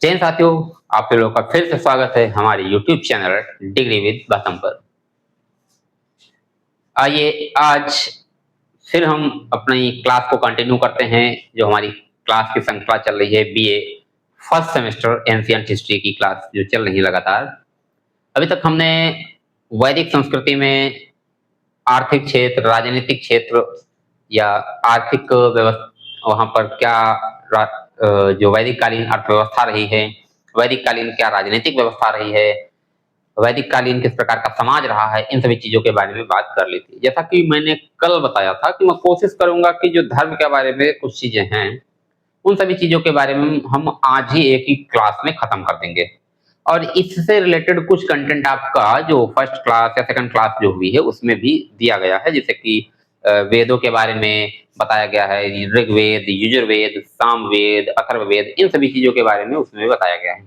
जय हिंद साथियों, आप लोगों का फिर से स्वागत है हमारे YouTube channel degree with Gautam पर। आइए आज फिर हम अपनी क्लास को कंटिन्यू करते हैं। जो हमारी क्लास की श्रृंखला चल रही है BA first semester ancient history की क्लास जो चल रही है लगातार। अभी तक हमने वैदिक संस्कृति में आर्थिक क्षेत्र, राजनीतिक क्षेत्र या आर्थिक व्यवस्था वहाँ पर क्या जो वैदिक कालीन अर्थव्यवस्था रही है, वैदिक कालीन क्या राजनीतिक व्यवस्था रही है, वैदिक कालीन किस प्रकार का समाज रहा है, इन सभी चीजों के बारे में बात कर ली थी। जैसा कि मैंने कल बताया था कि मैं कोशिश करूंगा कि जो धर्म के बारे में कुछ चीजें हैं, उन सभी चीजों के बारे में हम आज ही एक ही क्लास में खत्म कर देंगे। और इससे रिलेटेड कुछ कंटेंट आपका जो फर्स्ट क्लास या सेकंड क्लास जो हुई है उसमें भी दिया गया है, जैसे कि वेदों के बारे में बताया गया है, ऋग्वेद, यजुर्वेद, सामवेद, अथर्ववेद, इन सभी चीजों के बारे में उसमें बताया गया है।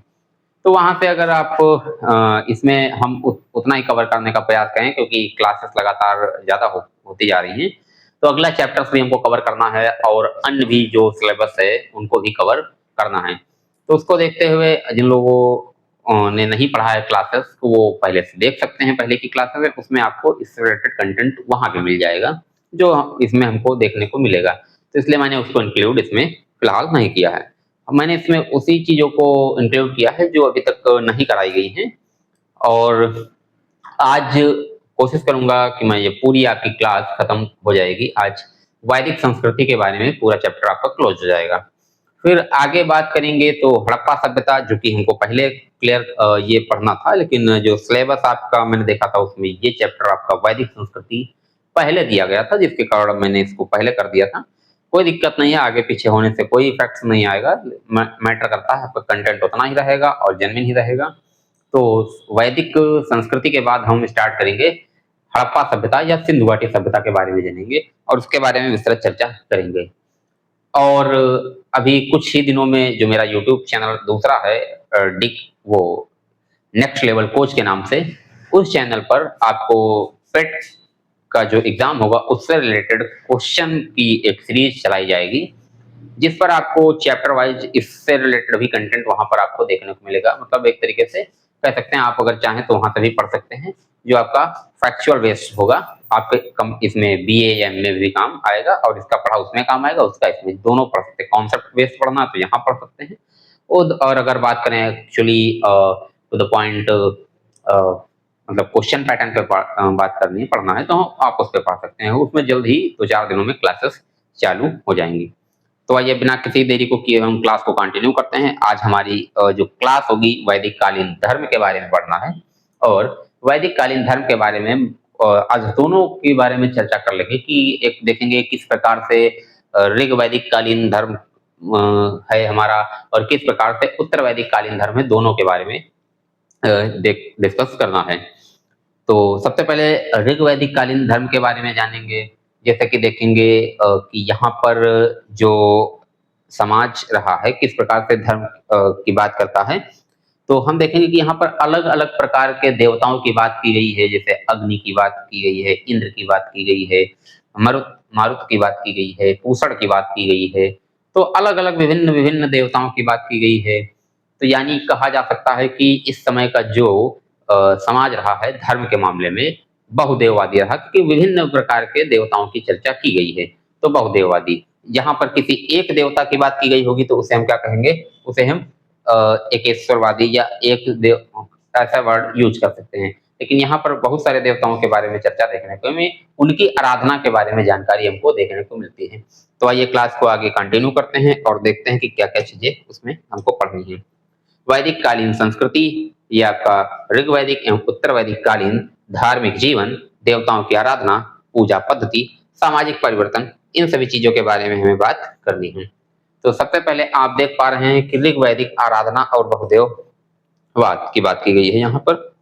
तो वहां से अगर आप इसमें हम उतना ही कवर करने का प्रयास करें, क्योंकि क्लासेस लगातार ज्यादा होती जा रही हैं, तो अगला चैप्टर्स भी हमको कवर करना है और अन्य भी जो सिलेबस है उनको भी कवर करना है। तो उसको देखते हुए जिन लोगों ने नहीं पढ़ा है क्लासेस, तो वो पहले से देख सकते हैं, पहले की क्लासेस है, उसमें आपको इससे रिलेटेड कंटेंट वहां पे मिल जाएगा जो इसमें हमको देखने को मिलेगा। तो इसलिए मैंने उसको इंक्लूड इसमें फिलहाल नहीं किया है। मैंने इसमें उसी चीजों को इंक्लूड किया है जो अभी तक नहीं कराई गई हैं। और आज कोशिश करूंगा कि मैं ये पूरी आपकी क्लास खत्म हो जाएगी। आज वैदिक संस्कृति के बारे में पूरा चैप्टर आपका क्लोज हो जाएगा। फिर आगे बात करेंगे तो हड़प्पा सभ्यता, जो कि हमको पहले क्लियर ये पढ़ना था, लेकिन जो सिलेबस आपका मैंने देखा था उसमें ये चैप्टर आपका वैदिक संस्कृति पहले दिया गया था, जिसके कारण मैंने इसको पहले कर दिया था। कोई दिक्कत नहीं है, आगे पीछे होने से कोई इफेक्ट नहीं आएगा। मैटर करता है आपका कंटेंट उतना ही रहेगा और जेन्युइन ही रहेगा। तो वैदिक संस्कृति के बाद हम स्टार्ट करेंगे हड़प्पा सभ्यता या सिंधु घाटी सभ्यता के बारे में जानेंगे और उसके बारे में विस्तृत चर्चा करेंगे। और अभी कुछ ही दिनों में जो मेरा यूट्यूब चैनल दूसरा है, डिक वो नेक्स्ट लेवल कोच के नाम से, उस चैनल पर आपको पेट का जो एग्जाम होगा उससे रिलेटेड क्वेश्चन की एक सीरीज चलाई जाएगी, जिस पर आपको चैप्टर वाइज इससे रिलेटेड भी कंटेंट वहां पर आपको देखने को मिलेगा। मतलब एक तरीके से कह सकते हैं, आप अगर चाहें तो वहां से भी पढ़ सकते हैं, जो आपका फैक्चुअल बेस्ड होगा। आपके कम इसमें बीए या एमए भी काम आएगा और इसका पढ़ा उसमें काम आएगा, उसका इसमें, दोनों पढ़ सकते हैं। कॉन्सेप्ट बेस्ड पढ़ना तो यहाँ पढ़ सकते हैं। और अगर बात करें एक्चुअली टू द पॉइंट, मतलब क्वेश्चन पैटर्न पे बात करनी है, पढ़ना है, तो आप उस पर पढ़ सकते हैं। उसमें जल्द ही 2-4 दिनों में क्लासेस चालू हो जाएंगी। तो आइए बिना किसी देरी को किए हम क्लास को कंटिन्यू करते हैं। आज हमारी जो क्लास होगी वैदिक कालीन धर्म के बारे में पढ़ना है। और वैदिक कालीन धर्म के बारे में आज दोनों के बारे में चर्चा कर लेंगे कि एक देखेंगे किस प्रकार से ऋग वैदिक कालीन धर्म है हमारा और किस प्रकार से उत्तर वैदिक कालीन धर्म है, दोनों के बारे में डिस्कस करना है। तो सबसे पहले ऋग वैदिक कालीन धर्म के बारे में जानेंगे। जैसे कि देखेंगे कि यहाँ पर जो समाज रहा है किस प्रकार से धर्म की बात करता है, तो हम देखेंगे कि यहाँ पर अलग अलग प्रकार के देवताओं की बात की गई है। जैसे अग्नि की बात की गई है, इंद्र की बात की गई है, मरुत मारुत की बात की गई है, पूषण की बात की गई है। तो अलग अलग विभिन्न विभिन्न देवताओं की बात की गई है। तो यानी कहा जा सकता है कि इस समय का जो समाज रहा है धर्म के मामले में बहुदेववादी रहा, क्योंकि विभिन्न प्रकार के देवताओं की चर्चा की गई है। तो बहुदेववादी, यहाँ पर किसी एक देवता की बात की गई होगी तो उसे हम क्या कहेंगे, उसे हम एकेश्वरवादी या एक देव ऐसा वर्ड यूज कर सकते हैं। लेकिन यहाँ पर बहुत सारे देवताओं के बारे में चर्चा देखने को हमें, उनकी आराधना के बारे में जानकारी हमको देखने को मिलती है। तो आइए क्लास को आगे कंटिन्यू करते हैं और देखते हैं कि क्या क्या चीजें उसमें हमको पढ़नी है। वैदिक कालीन संस्कृति, ये आपका ऋग वैदिक एवं उत्तर वैदिक कालीन धार्मिक जीवन, देवताओं की आराधना, पूजा पद्धति, सामाजिक परिवर्तन, इन सभी चीजों के बारे में हमें बात करनी है। तो सबसे पहले आप देख पा रहे हैं कि ऋग वैदिक आराधना और बहुदेववाद की बात की गई है। यहाँ पर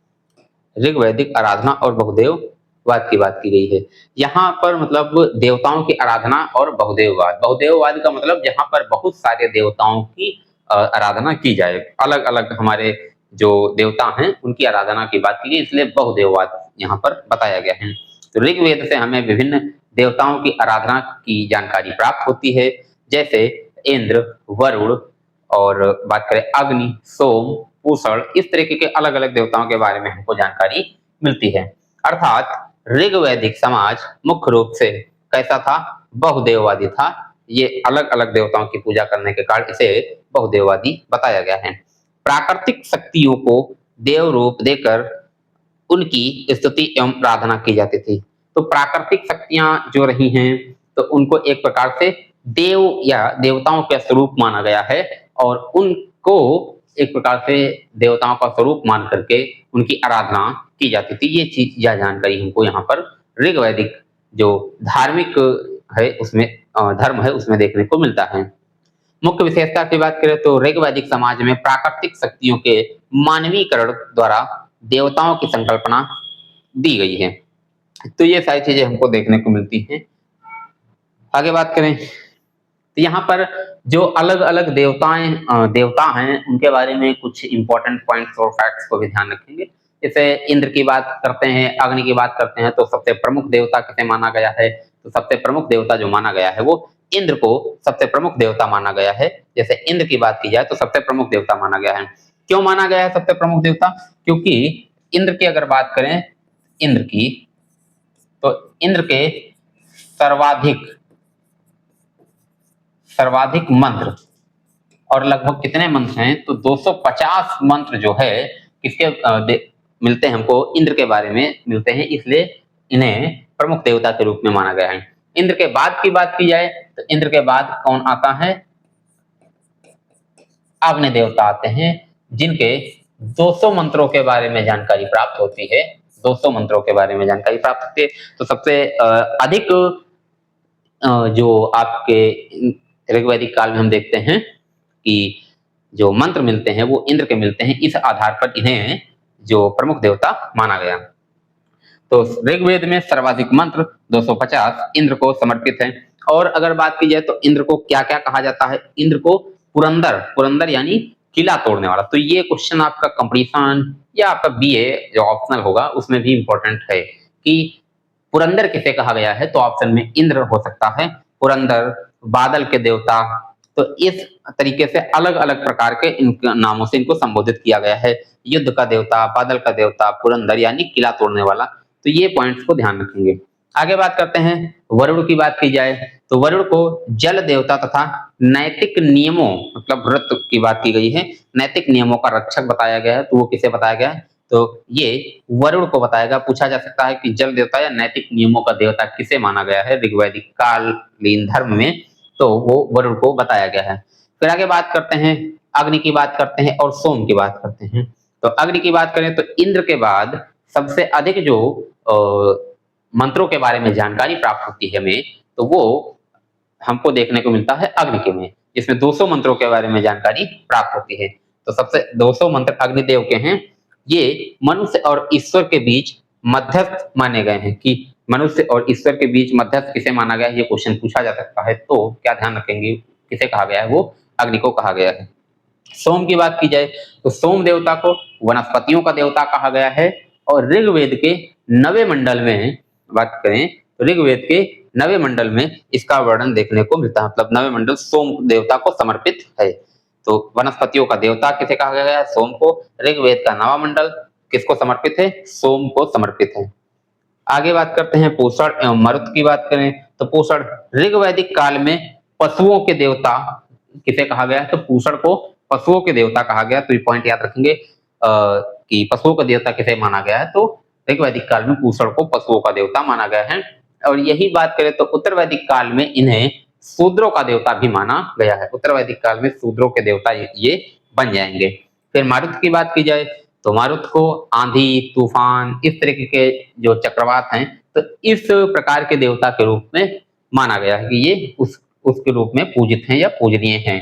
ऋग वैदिक आराधना और बहुदेववाद की बात की गई है। यहाँ पर मतलब देवताओं की आराधना और बहुदेववाद, बहुदेववाद का मतलब जहाँ पर बहुत सारे देवताओं की आराधना की जाए, अलग अलग हमारे जो देवता हैं उनकी आराधना की बात की गई, इसलिए बहुदेववाद यहाँ पर बताया गया है। तो ऋग्वेद से हमें विभिन्न देवताओं की आराधना की जानकारी प्राप्त होती है, जैसे इंद्र, वरुण, और बात करें अग्नि, सोम, पूषण, इस तरीके के अलग अलग देवताओं के बारे में हमको जानकारी मिलती है। अर्थात ऋग्वैदिक समाज मुख्य रूप से कैसा था? बहुदेववादी था। ये अलग अलग देवताओं की पूजा करने के कारण इसे बहुदेववादी बताया गया है। प्राकृतिक शक्तियों को देव रूप देकर उनकी स्तुति एवं आराधना की जाती थी। तो प्राकृतिक शक्तियां जो रही हैं, तो उनको एक प्रकार से देव या देवताओं का स्वरूप माना गया है और उनको एक प्रकार से देवताओं का स्वरूप मान करके उनकी आराधना की जाती थी। ये चीज या जानकारी हमको यहाँ पर ऋग्वैदिक जो धार्मिक है उसमें धर्म है उसमें देखने को मिलता है। मुख्य विशेषता की बात करें तो ऋग्वैदिक समाज में प्राकृतिक शक्तियों के मानवीकरण द्वारा देवताओं की संकल्पना दी गई है। तो ये सारी चीजें हमको देखने को मिलती हैं। आगे बात करें तो यहाँ पर जो अलग अलग देवता हैं उनके बारे में कुछ इंपॉर्टेंट पॉइंट्स और फैक्ट्स को भी ध्यान रखेंगे। जैसे इंद्र की बात करते हैं, अग्नि की बात करते हैं, तो सबसे प्रमुख देवता किसे माना गया है? तो सबसे प्रमुख देवता जो माना गया है वो इंद्र को सबसे प्रमुख देवता माना गया है। जैसे इंद्र की बात की जाए तो सबसे प्रमुख देवता माना गया है। क्यों माना गया है सबसे प्रमुख देवता? क्योंकि इंद्र की अगर बात करें इंद्र की, तो इंद्र के सर्वाधिक सर्वाधिक मंत्र और लगभग कितने मंत्र हैं? तो 250 मंत्र जो है किसके मिलते हैं हमको? इंद्र के बारे में मिलते हैं, इसलिए इन्हें प्रमुख देवता के रूप में माना गया है। इंद्र के बाद की बात की जाए तो इंद्र के बाद कौन आता है? अग्नि देवता आते हैं, जिनके 200 मंत्रों के बारे में जानकारी प्राप्त होती है। 200 मंत्रों के बारे में जानकारी प्राप्त होती है। तो सबसे अधिक जो आपके ऋग्वैदिक काल में हम देखते हैं कि जो मंत्र मिलते हैं वो इंद्र के मिलते हैं। इस आधार पर इन्हें जो प्रमुख देवता माना गया। तो ऋग्वेद में सर्वाधिक मंत्र 250 इंद्र को समर्पित है। और अगर बात की जाए तो इंद्र को क्या क्या कहा जाता है? इंद्र को पुरंदर, पुरंदर यानी किला तोड़ने वाला। तो ये क्वेश्चन आपका कंपटीशन या आपका बीए जो ऑप्शनल होगा उसमें भी इंपॉर्टेंट है कि पुरंदर किसे कहा गया है? तो ऑप्शन में इंद्र हो सकता है, पुरंदर, बादल के देवता। तो इस तरीके से अलग अलग प्रकार के इन नामों से इनको संबोधित किया गया है। युद्ध का देवता, बादल का देवता, पुरंदर यानी किला तोड़ने वाला। तो ये पॉइंट्स को ध्यान रखेंगे। आगे बात करते हैं वरुण की बात की जाए तो वरुण को जल देवता तथा नैतिक नियमों मतलब व्रत की बात की गई है, नैतिक नियमों का रक्षक बताया गया है। तो वो किसे बताया गया है? तो ये वरुण को बताएगा। पूछा जा सकता है कि जल देवता या नैतिक नियमों का देवता किसे माना गया है ऋग्वैदिक कालीन धर्म में? तो वो वरुण को बताया गया है। फिर आगे बात करते हैं, अग्नि की बात करते हैं और सोम की बात करते हैं। तो अग्नि की बात करें तो इंद्र के बाद सबसे अधिक जो मंत्रों के बारे में जानकारी प्राप्त होती है हमें, तो वो हमको देखने को मिलता है अग्नि के में, जिसमें 200 मंत्रों के बारे में जानकारी प्राप्त होती है। तो सबसे 200 मंत्र अग्निदेव के हैं। ये मनुष्य और ईश्वर के बीच मध्यस्थ माने गए हैं कि मनुष्य और ईश्वर के बीच मध्यस्थ किसे माना गया है? ये क्वेश्चन पूछा जा सकता है। तो क्या ध्यान रखेंगे किसे कहा गया है? वो अग्नि को कहा गया है। सोम की बात की जाए तो सोम देवता को वनस्पतियों का देवता कहा गया है। और ऋग्वेद के 9वें मंडल में बात करें तो ऋग्वेद के 9वें मंडल में इसका वर्णन देखने को मिलता है। मतलब 9वें मंडल सोम देवता को समर्पित है। तो वनस्पतियों का देवता किसे कहा गया है? सोम को। ऋग्वेद का 9वां मंडल किसको समर्पित है? सोम को समर्पित है। आगे बात करते हैं पूषण एवं मरुत की बात करें तो पूषण ऋग्वैदिक काल में पशुओं के देवता किसे कहा गया है? तो पूषण को पशुओं के देवता कहा गया। तो ये पॉइंट याद रखेंगे कि पशुओं का देवता किसे माना गया है? तो ऋग्वैदिक काल में पूषण को पशुओं का देवता माना गया है। और यही बात करें तो उत्तर वैदिक काल में इन्हें शूद्रों का देवता भी माना गया है। उत्तर वैदिक काल में शूद्रों के देवता ये बन जाएंगे। फिर मारुत की बात की जाए तो मारुत को आंधी, तूफान, इस तरीके के जो चक्रवात हैं, तो इस प्रकार के देवता के रूप में माना गया है कि ये उसके रूप में पूजित हैं या पूजनीय हैं।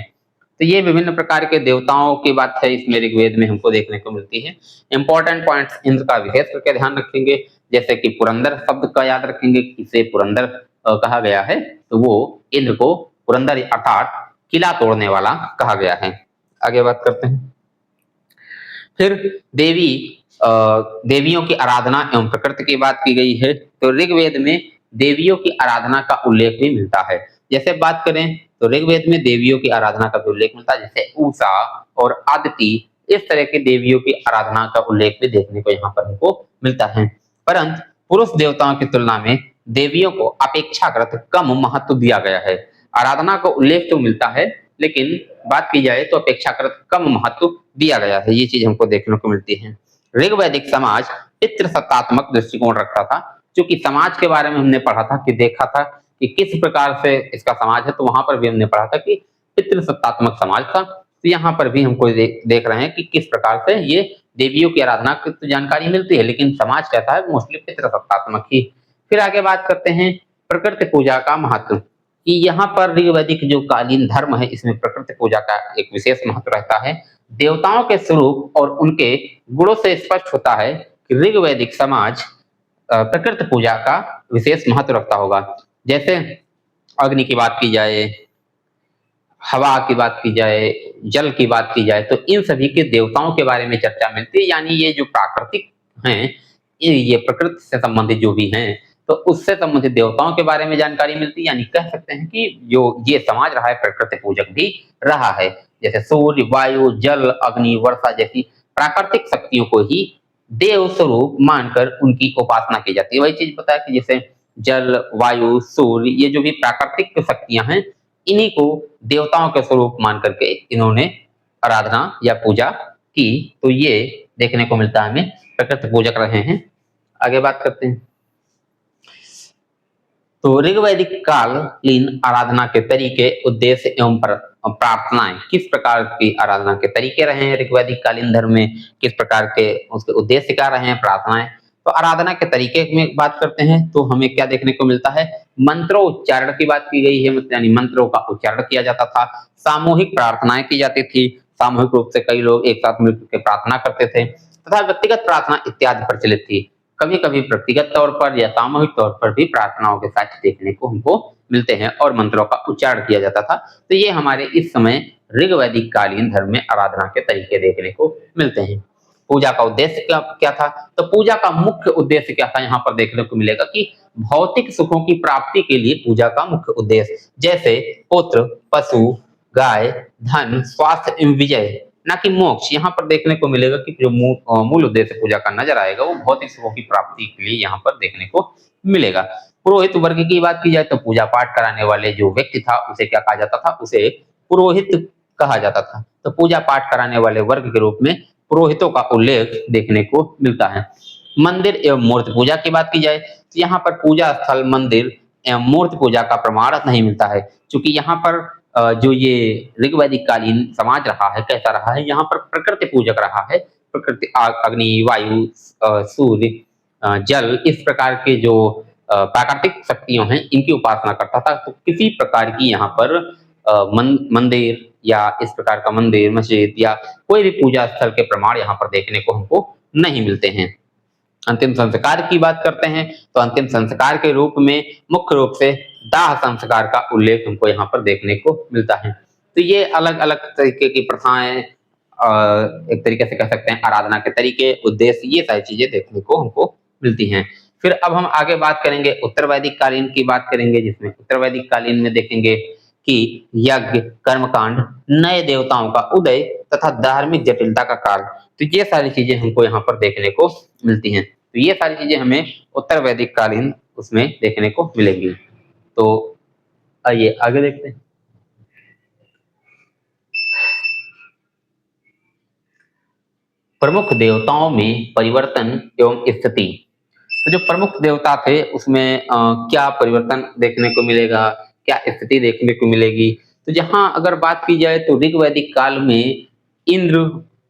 तो ये विभिन्न प्रकार के देवताओं की बात है इसमें ऋग्वेद में हमको देखने को मिलती है। इंपॉर्टेंट पॉइंट्स इंद्र का विशेष करके ध्यान रखेंगे, जैसे कि पुरंदर शब्द का याद रखेंगे, किसे पुरंदर कहा गया है? तो वो इंद्र को पुरंदर अर्थात किला तोड़ने वाला कहा गया है। आगे बात करते हैं। फिर देवियों की आराधना एवं प्रकृति की बात की गई है। तो ऋग्वेद में देवियों की आराधना का उल्लेख भी मिलता है। जैसे बात करें तो ऋग्वेद में देवियों की आराधना का भी उल्लेख मिलता है, जैसे उषा और आदिति, इस तरह के देवियों की आराधना का उल्लेख भी देखने को यहाँ पर हमको मिलता है। परंतु पुरुष देवताओं की तुलना में देवियों को अपेक्षाकृत कम महत्व दिया गया है। आराधना का उल्लेख तो मिलता है, लेकिन बात की जाए तो अपेक्षाकृत कम महत्व दिया गया है, ये चीज हमको देखने को मिलती है। ऋग्वैदिक समाज पितृसत्तात्मक दृष्टिकोण रखता था। क्योंकि समाज के बारे में हमने पढ़ा था कि देखा था कि किस प्रकार से इसका समाज है, तो वहां पर भी हमने पढ़ा था कि पितृसत्तात्मक समाज था। तो यहाँ पर भी हमको देख रहे हैं कि किस प्रकार से ये देवियों की आराधना की तो जानकारी मिलती है, लेकिन समाज कैसा है, मोस्टली पितृसत्तात्मक ही। फिर आगे बात करते हैं प्रकृति पूजा का महत्व, कि यहाँ पर ऋग्वैदिक जो कालीन धर्म है, इसमें प्रकृति पूजा का एक विशेष महत्व रहता है। देवताओं के स्वरूप और उनके गुणों से स्पष्ट होता है कि ऋग्वैदिक समाज प्रकृति पूजा का विशेष महत्व रखता होगा। जैसे अग्नि की बात की जाए, हवा की बात की जाए, जल की बात की जाए, तो इन सभी के देवताओं के बारे में चर्चा मिलती है। यानी ये जो प्राकृतिक हैं, ये प्रकृति से संबंधित जो भी हैं, तो उससे संबंधित देवताओं के बारे में जानकारी मिलती है। यानी कह सकते हैं कि जो ये समाज रहा है, प्रकृति पूजक भी रहा है। जैसे सूर्य, वायु, जल, अग्नि, वर्षा जैसी प्राकृतिक शक्तियों को ही देव स्वरूप मानकर उनकी उपासना की जाती है। वही चीज पता है कि जैसे जल, वायु, सूर्य, ये जो भी प्राकृतिक शक्तियां हैं, इन्हीं को देवताओं के स्वरूप मान करके इन्होंने आराधना या पूजा की। तो ये देखने को मिलता है हमें, प्रकृति पूजक रहे हैं। आगे बात करते हैं। तो ऋग्वैदिक कालीन आराधना के तरीके, उद्देश्य एवं प्रार्थनाएं, किस प्रकार की आराधना के तरीके रहे हैं ऋग्वैदिक कालीन धर्म में, किस प्रकार के उसके उद्देश्य क्या रहे हैं, प्रार्थनाएं। तो आराधना के तरीके में बात करते हैं तो हमें क्या देखने को मिलता है, मंत्रोच्चारण की बात की गई है, यानी मंत्रों का उच्चारण किया जाता था। सामूहिक प्रार्थनाएं की जाती थी, सामूहिक रूप से कई लोग एक साथ मिलकर प्रार्थना करते थे, तथा व्यक्तिगत प्रार्थना इत्यादि प्रचलित थी। कभी कभी व्यक्तिगत तौर पर या सामूहिक तौर पर भी प्रार्थनाओं के साथ देखने को हमको मिलते हैं और मंत्रों का उच्चारण किया जाता था। तो ये हमारे इस समय ऋग्वैदिक कालीन धर्म में आराधना के तरीके देखने को मिलते हैं। पूजा का उद्देश्य क्या क्या था, तो पूजा का मुख्य उद्देश्य क्या था, यहाँ पर देखने को मिलेगा कि भौतिक सुखों की प्राप्ति के लिए पूजा का मुख्य उद्देश्य, जैसे पुत्र, पशु, गाय, धन, स्वास्थ्य एवं विजय, ना कि मोक्ष। यहाँ पर देखने को मिलेगा कि जो मूल उद्देश्य पूजा का नजर आएगा, वो भौतिक सुखों की प्राप्ति के लिए यहाँ पर देखने को मिलेगा। पुरोहित वर्ग की बात की जाए तो पूजा पाठ कराने वाले जो व्यक्ति था, उसे क्या कहा जाता था, उसे पुरोहित कहा जाता था। तो पूजा पाठ कराने वाले वर्ग के रूप में पुरोहितों का उल्लेख देखने को मिलता है। मंदिर एवं मूर्ति पूजा की बात की जाए तो यहाँ पर पूजा स्थल, मंदिर एवं मूर्ति पूजा का प्रमाण नहीं मिलता है, क्योंकि यहाँ पर जो ये ऋग्वैदिक कालीन समाज रहा है, कैसा रहा है, यहाँ पर प्रकृति पूजक रहा है। प्रकृति, अग्नि, वायु, सूर्य, जल, इस प्रकार के जो प्राकृतिक शक्तियों हैं, इनकी उपासना करता था। तो किसी प्रकार की यहाँ पर मंदिर या इस प्रकार का मंदिर, मस्जिद या कोई भी पूजा स्थल के प्रमाण यहाँ पर देखने को हमको नहीं मिलते हैं। अंतिम संस्कार की बात करते हैं तो अंतिम संस्कार के रूप में मुख्य रूप से दाह संस्कार का उल्लेख हमको यहाँ पर देखने को मिलता है। तो ये अलग अलग तरीके की प्रथाएं, एक तरीके से कह सकते हैं आराधना के तरीके, उद्देश्य, ये सारी चीजें देखने को हमको मिलती हैं। फिर अब हम आगे बात करेंगे उत्तर वैदिक कालीन की बात करेंगे, जिसमें उत्तर वैदिक कालीन में देखेंगे कि यज्ञ, कर्मकांड, नए देवताओं का उदय तथा धार्मिक जटिलता का काल। तो ये सारी चीजें हमको यहाँ पर देखने को मिलती हैं। तो ये सारी चीजें हमें उत्तर वैदिक कालीन उसमें देखने को मिलेंगी। तो आइए आगे देखते हैं। प्रमुख देवताओं में परिवर्तन एवं स्थिति। तो जो प्रमुख देवता थे उसमें क्या परिवर्तन देखने को मिलेगा, क्या स्थिति देखने को मिलेगी। तो जहां अगर बात की जाए तो ऋग्वैदिक काल में इंद्र,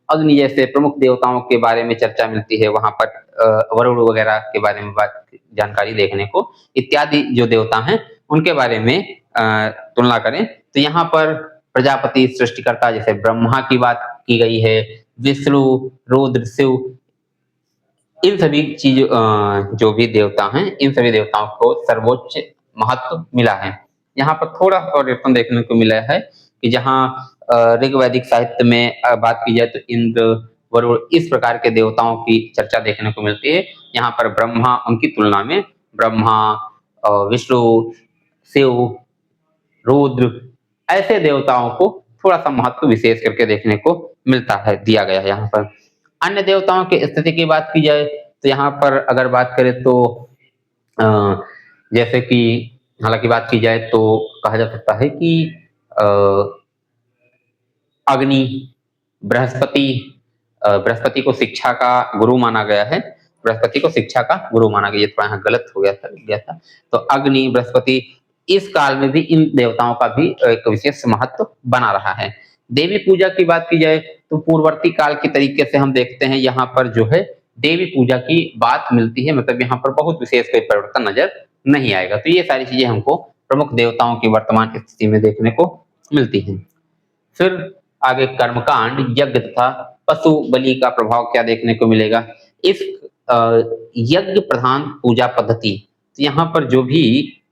अग्नि जैसे प्रमुख देवताओं के बारे में चर्चा मिलती है। वहां पर वरुण वगैरह के बारे में बात जानकारी देखने को, इत्यादि जो देवता हैं उनके बारे में तुलना करें तो यहाँ पर प्रजापति, सृष्टिकर्ता जैसे ब्रह्मा की बात की गई है, विष्णु, रुद्र, शिव, इन सभी चीजों जो भी देवता हैं, इन सभी देवताओं को सर्वोच्च महत्व मिला है। यहाँ पर थोड़ा परिवर्तन देखने को मिला है कि जहाँ ऋग्वैदिक साहित्य में बात की जाए तो इंद्र, वरुण, इस प्रकार के देवताओं की चर्चा देखने को मिलती है। यहाँ पर ब्रह्मा, उनकी तुलना में ब्रह्मा, विष्णु, शिव, रुद्र, ऐसे देवताओं को थोड़ा सा महत्व विशेष करके देखने को मिलता है, दिया गया है यहाँ पर। अन्य देवताओं की स्थिति की बात की जाए तो यहाँ पर अगर बात करें तो अ, जैसे कि हालांकि बात की जाए तो कहा जा सकता है कि अ, अग्नि, बृहस्पति, बृहस्पति को शिक्षा का गुरु माना गया है। बृहस्पति को शिक्षा का गुरु माना गया, ये थोड़ा यहाँ गलत हो गया था। तो अग्नि, बृहस्पति, इस काल में भी इन देवताओं का भी एक विशेष महत्व बना रहा है। देवी पूजा की बात की जाए तो पूर्ववर्ती काल के तरीके से हम देखते हैं यहाँ पर जो है देवी पूजा की बात मिलती है, मतलब यहाँ पर बहुत विशेष कोई परिवर्तन नजर नहीं आएगा। तो ये सारी चीजें हमको प्रमुख देवताओं की वर्तमान स्थिति में देखने को मिलती हैं। फिर आगे कर्मकांड, यज्ञ तथा पशु बलि का प्रभाव क्या देखने को मिलेगा। इस अ, यज्ञ प्रधान पूजा पद्धति, तो यहाँ पर जो भी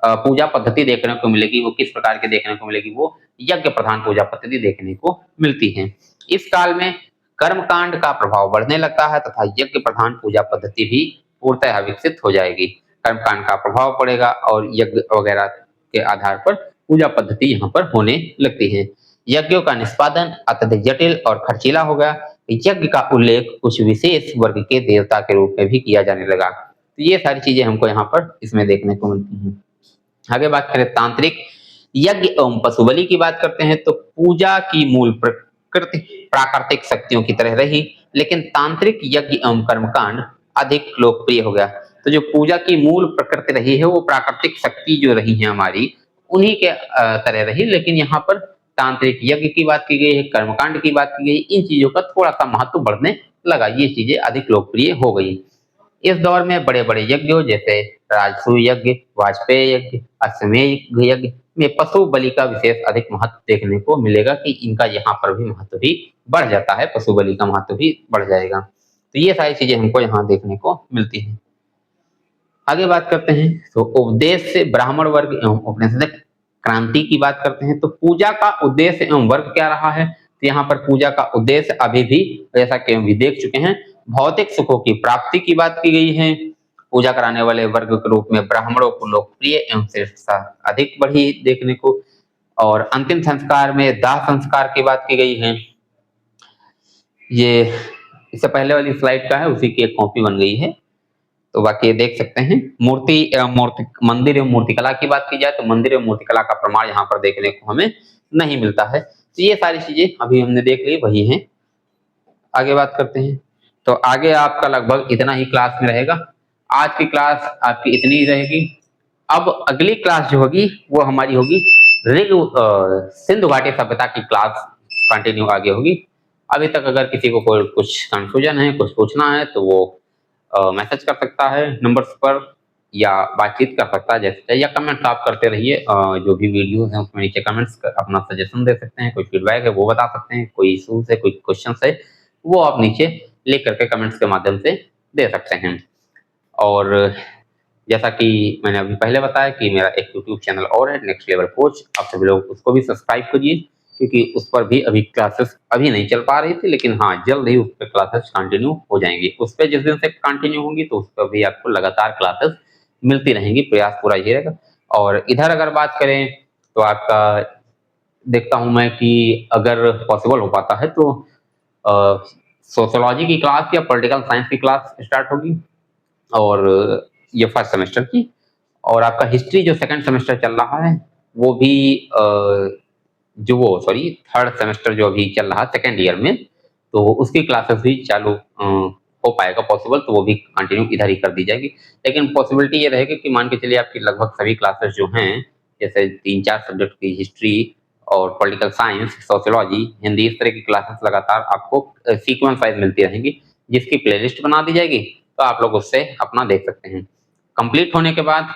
पूजा पद्धति देखने को मिलेगी वो किस प्रकार की देखने को मिलेगी, वो यज्ञ प्रधान पूजा पद्धति देखने को मिलती है। इस काल में कर्मकांड का प्रभाव बढ़ने लगता है तथा यज्ञ प्रधान पूजा पद्धति भी पूर्णतः विकसित हो जाएगी। कर्मकांड का प्रभाव पड़ेगा और यज्ञ वगैरह के आधार पर पूजा पद्धति यहाँ पर होने लगती है। यज्ञों का निष्पादन अत्यधिक जटिल और खर्चीला हो गया। यज्ञ का उल्लेख कुछ विशेष वर्ग के देवता के रूप में भी किया जाने लगा। तो ये सारी चीजें हमको यहाँ पर इसमें देखने को मिलती हैं। आगे बात करें तांत्रिक यज्ञ एवं पशु बलि की बात करते हैं तो पूजा की मूल प्रकृति प्राकृतिक शक्तियों की तरह रही, लेकिन तांत्रिक यज्ञ एवं कर्मकांड अधिक लोकप्रिय हो गया। तो जो पूजा की मूल प्रकृति रही है वो प्राकृतिक शक्ति जो रही है हमारी, उन्हीं के तरह रही, लेकिन यहाँ पर तांत्रिक यज्ञ की बात की गई है, कर्मकांड की बात की गई, इन चीजों का थोड़ा सा महत्व बढ़ने लगा, ये चीजें अधिक लोकप्रिय हो गई। इस दौर में बड़े बड़े यज्ञों जैसे राजसूय यज्ञ, वाजपेयी यज्ञ, अश्वमेध यज्ञ में पशु बलि का विशेष अधिक महत्व देखने को मिलेगा कि इनका यहाँ पर भी महत्व भी बढ़ जाता है, पशु बलि का महत्व भी बढ़ जाएगा। तो ये सारी चीजें हमको यहाँ देखने को मिलती है। आगे बात करते हैं तो उपदेश से ब्राह्मण वर्ग एवं उपनिषद क्रांति की बात करते हैं तो पूजा का उद्देश्य एवं वर्ग क्या रहा है। तो यहाँ पर पूजा का उद्देश्य अभी भी जैसा कि हम भी देख चुके हैं, भौतिक सुखों की प्राप्ति की बात की गई है। पूजा कराने वाले वर्ग के रूप में ब्राह्मणों को लोकप्रिय एवं श्रेष्ठता अधिक बढ़ी देखने को। और अंतिम संस्कार में दाह संस्कार की बात की गई है। ये इससे पहले वाली स्लाइड का है, उसी की एक कॉपी बन गई है, तो बाकी ये देख सकते हैं। मंदिर एवं मूर्तिकला की बात की जाए तो मंदिर एवं मूर्तिकला का प्रमाण यहाँ पर देखने को हमें नहीं मिलता है। तो ये सारी चीजें अभी हमने देख ली, वही हैं। आगे बात करते हैं तो आगे आपका लगभग इतना ही क्लास में रहेगा। आज की क्लास आपकी इतनी ही रहेगी। अब अगली क्लास जो होगी वो हमारी होगी सिंधु घाटी सभ्यता की क्लास कंटिन्यू आगे होगी। अभी तक अगर किसी को कोई कुछ कंफ्यूजन है, कुछ पूछना है तो वो मैसेज कर सकता है नंबर्स पर या बातचीत कर सकता है जैसे, या कमेंट्स आप करते रहिए। जो भी वीडियोस हैं उसमें नीचे कमेंट्स कर अपना सजेशन दे सकते हैं, कोई फीडबैक है वो बता सकते हैं, कोई इशूज है, कोई क्वेश्चन है वो आप नीचे लिख करके कमेंट्स के माध्यम से दे सकते हैं। और जैसा कि मैंने अभी पहले बताया कि मेरा एक यूट्यूब चैनल और है, नेक्स्ट लेवल कोच, आप सभी लोग उसको भी सब्सक्राइब करिए क्योंकि उस पर भी अभी क्लासेस अभी नहीं चल पा रही थी, लेकिन हाँ जल्द ही उस पर क्लासेस कंटिन्यू हो जाएंगी। उस पर जिस दिन से कंटिन्यू होंगी तो उस पर भी आपको लगातार क्लासेस मिलती रहेंगी, प्रयास पूरा यही रहेगा। और इधर अगर बात करें तो आपका देखता हूं मैं कि अगर पॉसिबल हो पाता है तो सोशियोलॉजी की क्लास या पॉलिटिकल साइंस की क्लास स्टार्ट होगी, और ये फर्स्ट सेमेस्टर की। और आपका हिस्ट्री जो सेकंड सेमेस्टर चल रहा है वो भी थर्ड सेमेस्टर जो अभी चल रहा है सेकंड ईयर में, तो उसकी क्लासेस भी चालू हो पाएगा पॉसिबल, तो वो भी कंटिन्यू इधर ही कर दी जाएगी। लेकिन पॉसिबिलिटी ये रहेगी कि मान के चलिए आपकी लगभग सभी क्लासेस जो हैं, जैसे 3-4 सब्जेक्ट की हिस्ट्री और पॉलिटिकल साइंस, सोशियोलॉजी, हिंदी, इस तरह की क्लासेस लगातार आपको सीक्वेंस वाइज मिलती रहेंगी, जिसकी प्लेलिस्ट बना दी जाएगी, तो आप लोग उससे अपना देख सकते हैं। कंप्लीट होने के बाद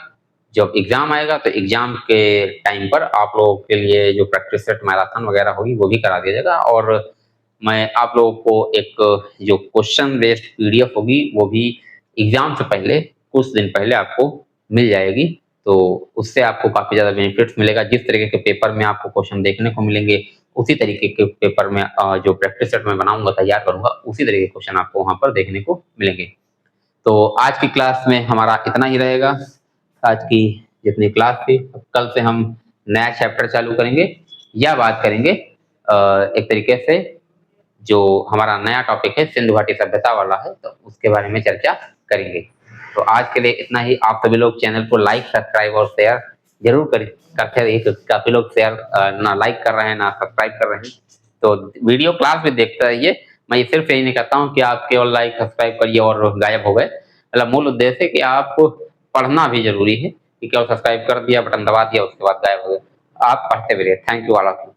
जब एग्जाम आएगा तो एग्जाम के टाइम पर आप लोगों के लिए जो प्रैक्टिस सेट मैराथन वगैरह होगी वो भी करा दिया जाएगा। और मैं आप लोगों को एक जो क्वेश्चन बेस्ड पीडीएफ होगी वो भी एग्जाम से पहले कुछ दिन पहले आपको मिल जाएगी, तो उससे आपको काफी ज्यादा बेनिफिट्स मिलेगा। जिस तरीके के पेपर में आपको क्वेश्चन देखने को मिलेंगे उसी तरीके के पेपर में जो प्रैक्टिस सेट में बनाऊंगा, तैयार करूंगा, उसी तरीके के क्वेश्चन आपको वहां पर देखने को मिलेंगे। तो आज की क्लास में हमारा इतना ही रहेगा। आज की जितनी क्लास थी, कल से हम नया चैप्टर चालू करेंगे या बात करेंगे एक तरीके से जो हमारा नया टॉपिक है सिंधु घाटी सभ्यता वाला है, तो उसके बारे में चर्चा करेंगे। तो आज के लिए इतना ही। आप सभी लोग चैनल को लाइक, सब्सक्राइब और शेयर जरूर करते रहिए। काफी लोग शेयर ना लाइक कर रहे हैं ना सब्सक्राइब कर रहे हैं, तो वीडियो क्लास में देखते रहिए। मैं सिर्फ यही नहीं कहता हूँ कि आप केवल लाइक सब्सक्राइब करिए और गायब हो गए। मतलब मूल उद्देश्य है कि आपको पढ़ना भी जरूरी है, कि केवल सब्सक्राइब कर दिया, बटन दबा दिया, उसके बाद गायब हो गए। आप पढ़ते भी रहिए। Thank you all of you.